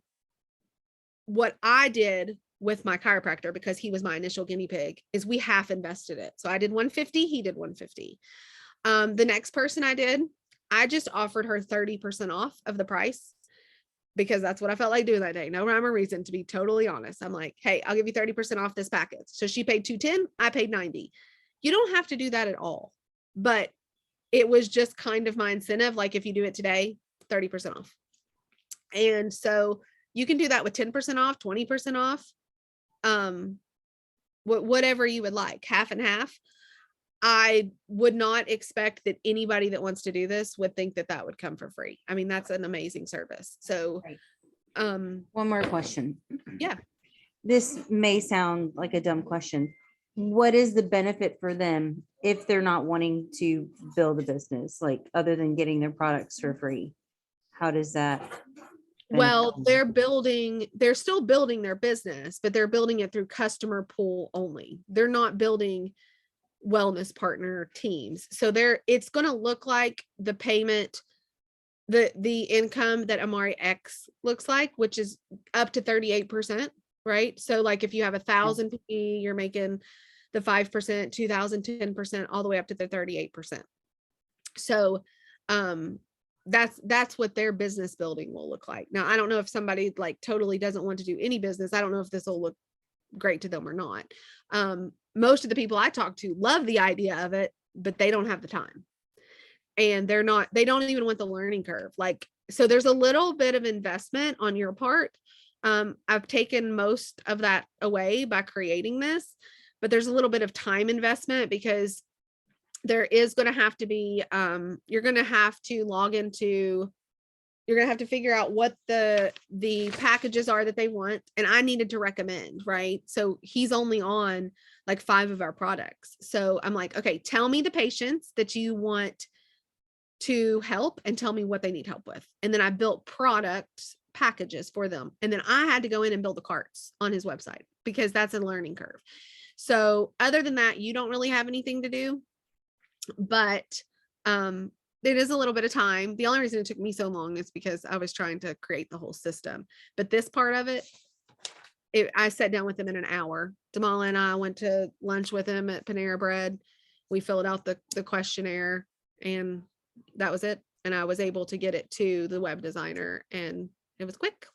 what I did with my chiropractor, because he was my initial guinea pig, is we half invested it. So I did 150, he did 150. The next person I just offered her 30% off of the price, because that's what I felt like doing that day. No rhyme or reason, to be totally honest. I'm like, hey, I'll give you 30% off this package. So she paid $210, I paid $90. You don't have to do that at all, but it was just kind of my incentive. Like if you do it today, 30% off. And so you can do that with 10% off, 20% off, whatever you would like, half and half. I would not expect that anybody that wants to do this would think that would come for free. I mean, that's an amazing service. So, Right. One more question. Yeah. This may sound like a dumb question. what is the benefit for them if they're not wanting to build a business, like other than getting their products for free? How does that? Well, benefit they're still building their business, but they're building it through customer pool only. They're not building wellness partner teams. So it's going to look like the payment, the income that Amari X looks like, which is up to 38%, right? So like if you have 1,000 PE, you're making the 5%, 2,000, 10%, all the way up to the 38%. So that's what their business building will look like. Now, I don't know if somebody like totally doesn't want to do any business. I don't know if this will look great to them or not. Most of the people I talk to love the idea of it, but they don't have the time. And they don't even want the learning curve. Like, so there's a little bit of investment on your part. I've taken most of that away by creating this, but there's a little bit of time investment because there is going to have to be, you're going to have to log into, you're going to have to figure out what the packages are that they want. And I needed to recommend, right? So he's only on like 5 of our products. So I'm like, okay, tell me the patients that you want to help and tell me what they need help with. And then I built product packages for them. And then I had to go in and build the carts on his website because that's a learning curve. So other than that, you don't really have anything to do, but it is a little bit of time. The only reason it took me so long is because I was trying to create the whole system. But this part of it, I sat down with him in an hour. Damala and I went to lunch with him at Panera Bread. We filled out the questionnaire and that was it. And I was able to get it to the web designer and it was quick.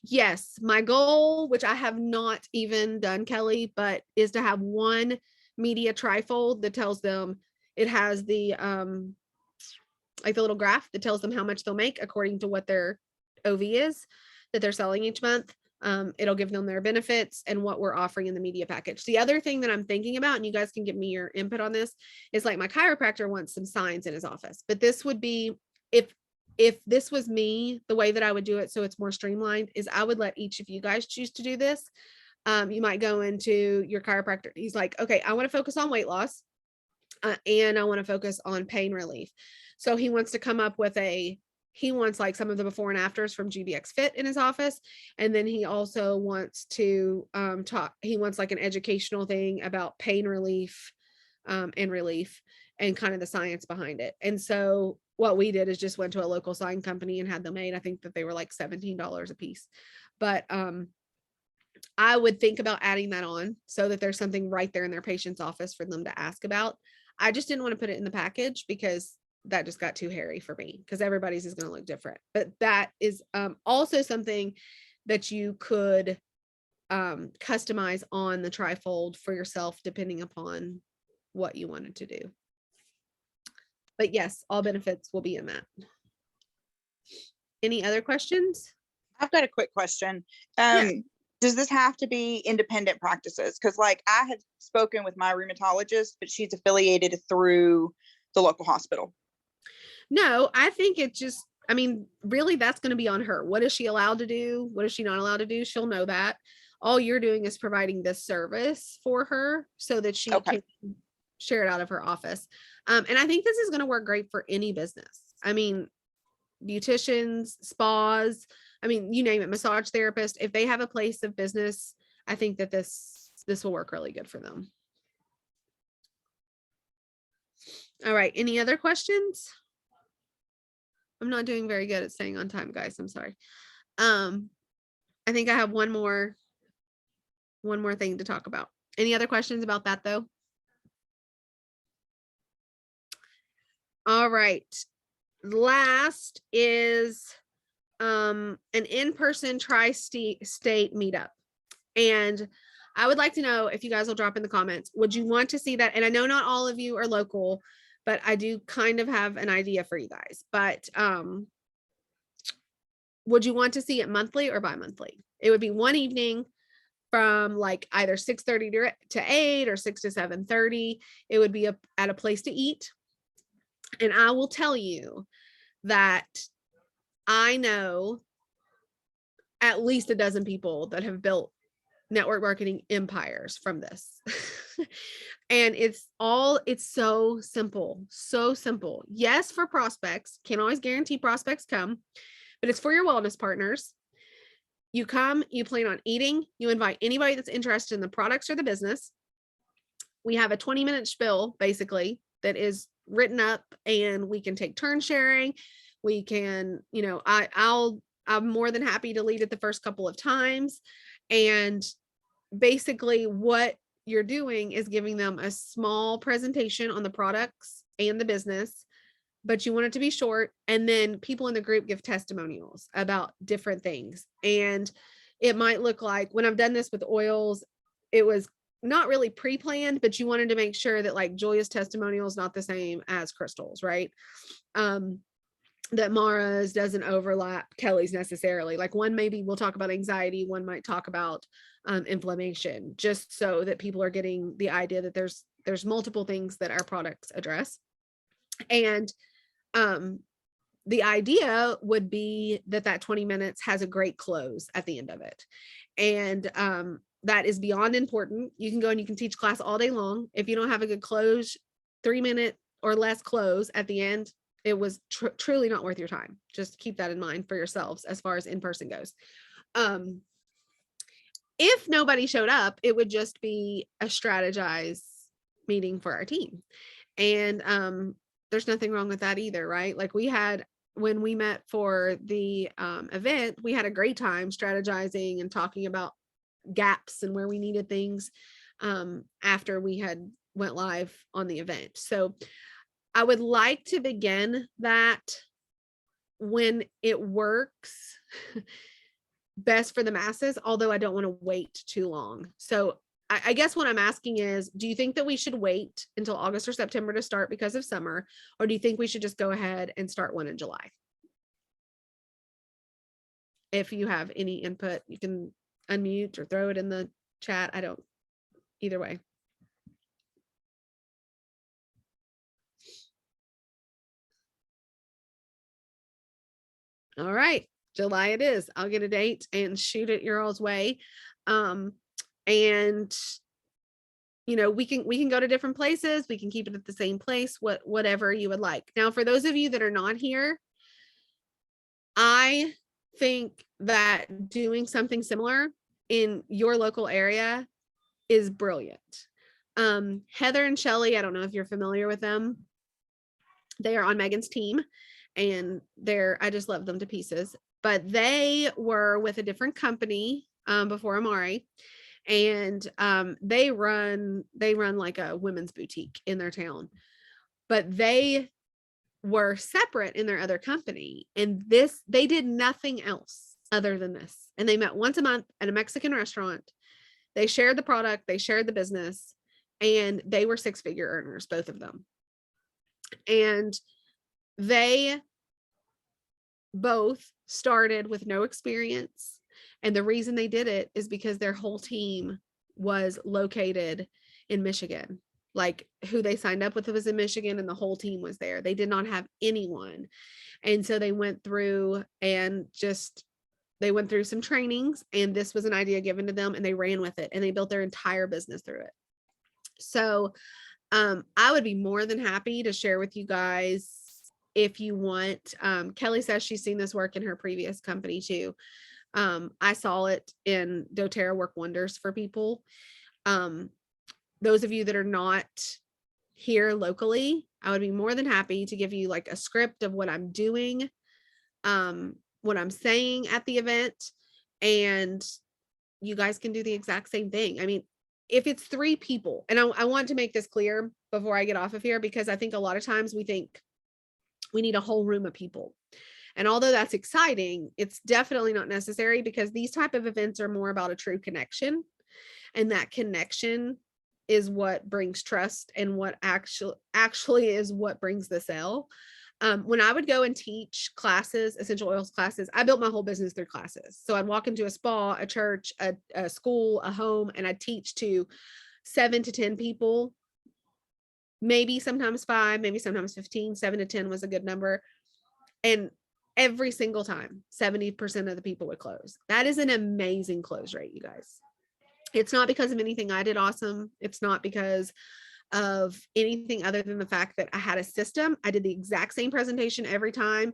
Yes, my goal, which I have not even done, Kelly, but is to have one media trifold that tells them, it has the like the little graph that tells them how much they'll make according to what their OV is that they're selling each month. It'll give them their benefits and what we're offering in the media package. The other thing that I'm thinking about, and you guys can give me your input on this, is like my chiropractor wants some signs in his office, but this would be, if this was me, the way that I would do it so it's more streamlined is I would let each of you guys choose to do this. You might go into your chiropractor. He's like, okay, I want to focus on weight loss and I want to focus on pain relief. So he wants to come up with he wants like some of the before and afters from GBX Fit in his office. And then he also wants to he wants like an educational thing about pain relief and relief and kind of the science behind it. And so what we did is just went to a local sign company and had them made. I think that they were like $17 a piece. But I would think about adding that on so that there's something right there in their patient's office for them to ask about. I just didn't want to put it in the package because that just got too hairy for me because everybody's is going to look different. But that is also something that you could customize on the trifold for yourself, depending upon what you wanted to do. But yes, all benefits will be in that. Any other questions? I've got a quick question. Yeah. Does this have to be independent practices? Because like I have spoken with my rheumatologist, but she's affiliated through the local hospital. No, I think it just, I mean, really that's going to be on her. What is she allowed to do? What is she not allowed to do? She'll know that. All you're doing is providing this service for her so that she can share it out of her office. And I think this is going to work great for any business. I mean, beauticians, spas, I mean, you name it, massage therapist, if they have a place of business, I think that this will work really good for them. All right. Any other questions? I'm not doing very good at staying on time, guys. I'm sorry. I think I have one more thing to talk about. Any other questions about that though? All right. Last is an in-person tri-state meetup. And I would like to know if you guys will drop in the comments, would you want to see that? And I know not all of you are local, but I do kind of have an idea for you guys, but would you want to see it monthly or bi-monthly? It would be one evening from like either 6:30 to 8 or 6 to 7:30. It would be at a place to eat. And I will tell you that I know at least a dozen people that have built network marketing empires from this. And it's so simple, so simple. Yes, for prospects, can't always guarantee prospects come, but it's for your wellness partners. You come, you plan on eating, you invite anybody that's interested in the products or the business. We have a 20-minute spiel basically that is written up, and we can take turn sharing. We can, you know, I'm more than happy to lead it the first couple of times. And basically what you're doing is giving them a small presentation on the products and the business, but you want it to be short. And then people in the group give testimonials about different things. And it might look like, when I've done this with oils, it was not really pre-planned, but you wanted to make sure that like Julia's testimonial is not the same as Crystal's, right? That Mara's doesn't overlap Kelly's necessarily. Like one, maybe we'll talk about anxiety, one might talk about inflammation, just so that people are getting the idea that there's multiple things that our products address. And the idea would be that 20 minutes has a great close at the end of it. And that is beyond important. You can go and you can teach class all day long. If you don't have a good close, 3-minute or less close at the end, it was truly not worth your time. Just keep that in mind for yourselves as far as in-person goes. If nobody showed up, it would just be a strategize meeting for our team. And there's nothing wrong with that either, right? Like when we met for the event, we had a great time strategizing and talking about gaps and where we needed things after we had went live on the event. So I would like to begin that when it works best for the masses, although I don't want to wait too long. So I guess what I'm asking is, do you think that we should wait until August or September to start because of summer? Or do you think we should just go ahead and start one in July? If you have any input, you can unmute or throw it in the chat. Either way. All right, July it is. I'll get a date and shoot it your all's way. And you know, we can go to different places. We can keep it at the same place, whatever you would like. Now, for those of you that are not here, I think that doing something similar in your local area is brilliant. Heather and Shelly, I don't know if you're familiar with them. They are on Megan's team, and I just love them to pieces. But they were with a different company before Amari, and they run like a women's boutique in their town, but they were separate in their other company, and they did nothing else other than this. And they met once a month at a Mexican restaurant. They shared the product, they shared the business, and they were 6-figure earners, both of them. And they both started with no experience. And the reason they did it is because their whole team was located in Michigan. Like who they signed up with was in Michigan, and the whole team was there. They did not have anyone. And so they went through some trainings, and this was an idea given to them, and they ran with it, and they built their entire business through it. So I would be more than happy to share with you guys if you want. Kelly says she's seen this work in her previous company too. I saw it in doTERRA work wonders for people. Those of you that are not here locally, I would be more than happy to give you like a script of what I'm doing, what I'm saying at the event, and you guys can do the exact same thing. I mean, if it's 3 people, and I want to make this clear before I get off of here, because I think a lot of times we think we need a whole room of people. And although that's exciting, it's definitely not necessary, because these type of events are more about a true connection. And that connection is what brings trust, and what actually is what brings the sale. When I would go and teach classes, essential oils classes, I built my whole business through classes. So I'd walk into a spa, a church, a school, a home, and I'd teach to 7 to 10 people, maybe sometimes 5, maybe sometimes 15. 7 to 10 was a good number. And every single time, 70% of the people would close. That is an amazing close rate, you guys. It's not because of anything I did awesome. It's not because of anything other than the fact that I had a system. I did the exact same presentation every time,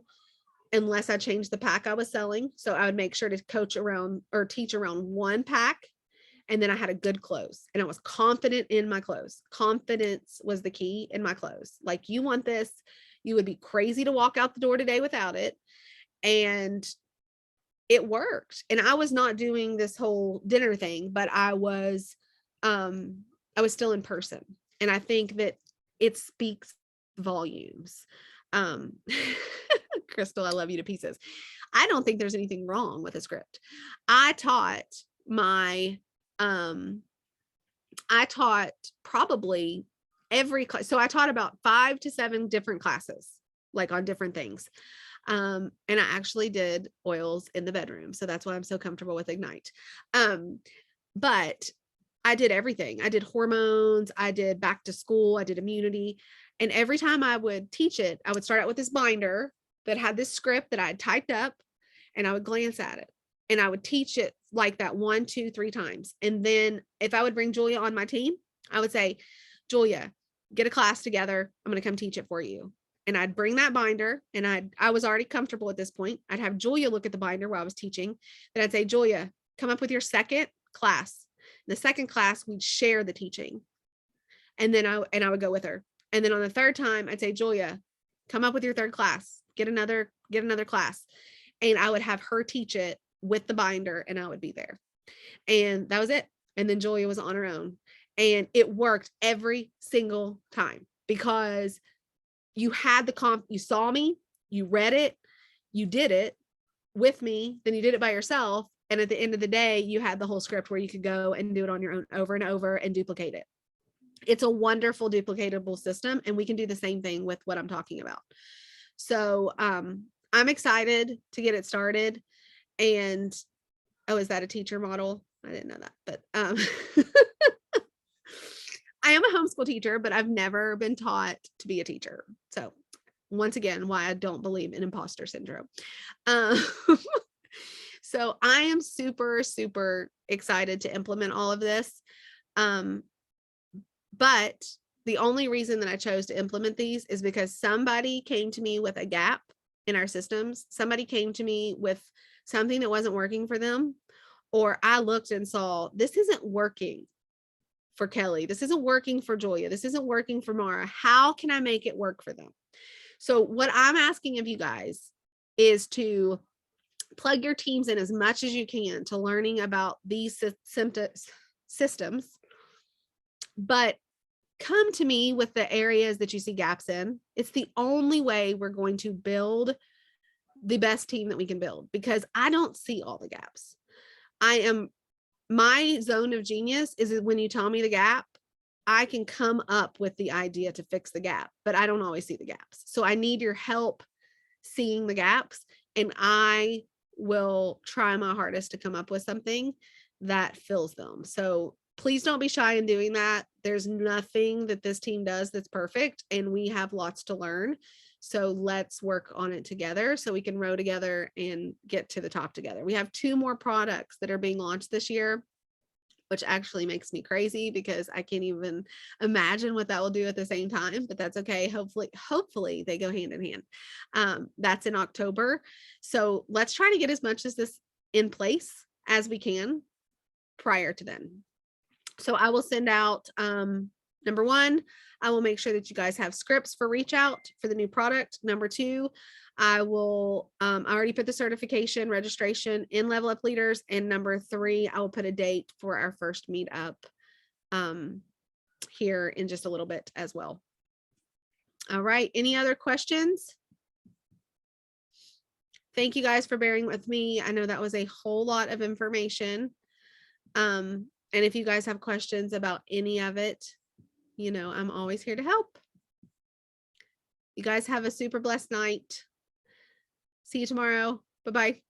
unless I changed the pack I was selling. So I would make sure to coach around or teach around one pack. And then I had a good close and I was confident in my close. Confidence was the key in my close. Like, you want this, you would be crazy to walk out the door today without it. And it worked. And I was not doing this whole dinner thing, but I was still in person. And I think that it speaks volumes. Crystal, I love you to pieces. I don't think there's anything wrong with a script. I taught probably every class. So I taught about 5 to 7 different classes, like on different things. And I actually did oils in the bedroom. So that's why I'm so comfortable with Ignite. But I did everything. I did hormones, I did back to school, I did immunity. And every time I would teach it, I would start out with this binder that had this script that I had typed up, and I would glance at it and I would teach it like that 1, 2, 3 times. And then if I would bring Julia on my team, I would say, Julia, get a class together. I'm going to come teach it for you. And I'd bring that binder, and I was already comfortable at this point. I'd have Julia look at the binder while I was teaching. Then I'd say, Julia, come up with your second class. In the second class, we'd share the teaching. And then I would go with her. And then on the third time, I'd say, Julia, come up with your third class, get another class. And I would have her teach it with the binder, and I would be there. And that was it. And then Julia was on her own. And it worked every single time, because you had you saw me, you read it, you did it with me, then you did it by yourself. And at the end of the day, you had the whole script where you could go and do it on your own over and over and duplicate it. It's a wonderful duplicatable system, and we can do the same thing with what I'm talking about. So I'm excited to get it started. And oh, is that a teacher model? I didn't know that, but I am a homeschool teacher, but I've never been taught to be a teacher. So once again, why I don't believe in imposter syndrome. So I am super, super excited to implement all of this. But the only reason that I chose to implement these is because somebody came to me with a gap in our systems. Somebody came to me with something that wasn't working for them, or I looked and saw, this isn't working for Kelly. This isn't working for Julia. This isn't working for Mara. How can I make it work for them? So what I'm asking of you guys is to plug your teams in as much as you can to learning about these systems, but come to me with the areas that you see gaps in. It's the only way we're going to build the best team that we can build, because I don't see all the gaps. My zone of genius is when you tell me the gap, I can come up with the idea to fix the gap, but I don't always see the gaps. So I need your help seeing the gaps, and I will try my hardest to come up with something that fills them. So please don't be shy in doing that. There's nothing that this team does that's perfect, and we have lots to learn. So let's work on it together so we can row together and get to the top together. We have 2 more products that are being launched this year, which actually makes me crazy because I can't even imagine what that will do at the same time, but that's okay. Hopefully they go hand in hand. That's in October. So let's try to get as much as this in place as we can prior to then. So I will send out, number 1, I will make sure that you guys have scripts for reach out for the new product. Number 2, I will, I already put the certification registration in Level Up Leaders. And number 3, I will put a date for our first meetup here in just a little bit as well. All right. Any other questions? Thank you guys for bearing with me. I know that was a whole lot of information. And if you guys have questions about any of it, you know, I'm always here to help. You guys have a super blessed night. See you tomorrow. Bye-bye.